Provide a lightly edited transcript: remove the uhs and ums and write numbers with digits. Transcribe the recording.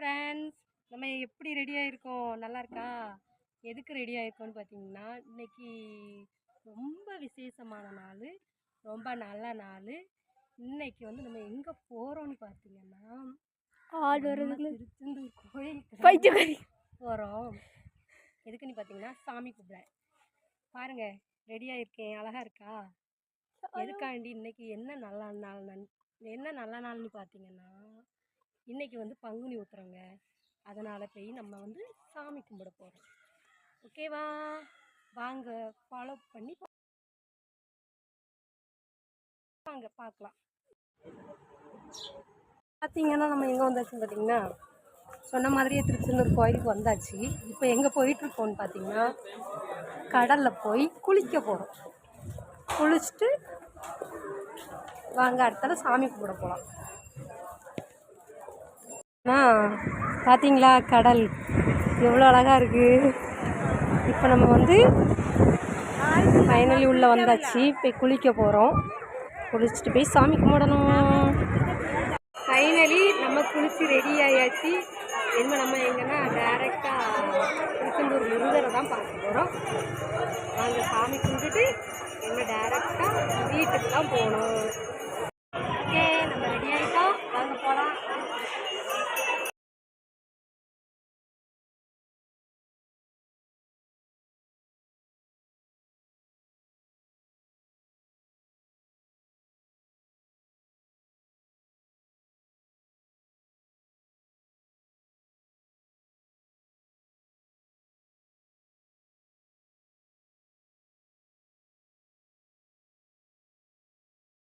Friends, நம்ம எப்படி ready ஆகிருக்கோம்? நல்லா இருக்கா? எதுக்கு ரெடி ஆகிருக்கோன்னு பார்த்தீங்கன்னா, இன்னைக்கு ரொம்ப விசேஷமான நாள், ரொம்ப நல்ல நாள். இன்னைக்கு வந்து நம்ம எங்கே போகிறோம்னு பார்த்தீங்கன்னா, திருச்செந்தூர் கோயிலுக்கு போகிறோம். எதுக்குன்னு பார்த்தீங்கன்னா, சாமி கும்பிட. பாருங்க, ரெடி ஆகிருக்கேன், அழகாக இருக்கா? எதுக்காண்டி இன்னைக்கு என்ன நல்ல நாள்னு பார்த்தீங்கன்னா, இன்றைக்கி வந்து பங்குனி ஊத்துறோங்க. அதனால் போய் நம்ம வந்து சாமி கும்பிட போகிறோம். ஓகேவா? வாங்க ஃபாலோ பண்ணி வாங்க பார்க்கலாம். பார்த்தீங்கன்னா நம்ம எங்கே வந்தாச்சுன்னு பார்த்தீங்கன்னா, சொன்ன மாதிரியே திருச்செந்தூர் கோயிலுக்கு வந்தாச்சு. இப்போ எங்கே போயிட்டுருக்கோன்னு பார்த்தீங்கன்னா, கடலில் போய் குளிக்க போகிறோம். குளிச்சுட்டு வாங்க அடுத்தால சாமி கும்பிட போகலாம். பார்த்தீங்களா கடல் எவ்வளோ அழகாக இருக்குது. இப்போ நம்ம வந்து ஃபைனலி உள்ளே வந்தாச்சு. போய் குளிக்க போகிறோம். குளிச்சுட்டு போய் சாமி கும்பிடணும். ஃபைனலி நம்ம குளித்து ரெடி ஆயாச்சு. நம்ம எங்கன்னா டேரெக்டாக திருச்செந்தூர் முருகரை தான் பார்க்க போகிறோம். நாங்கள் சாமி கும்பிட்டுட்டு டேரெக்டாக வீட்டுக்கு தான் போகணும். ஓகே, நம்ம ரெடி ஆகிட்டோம். வாங்க போகலாம்.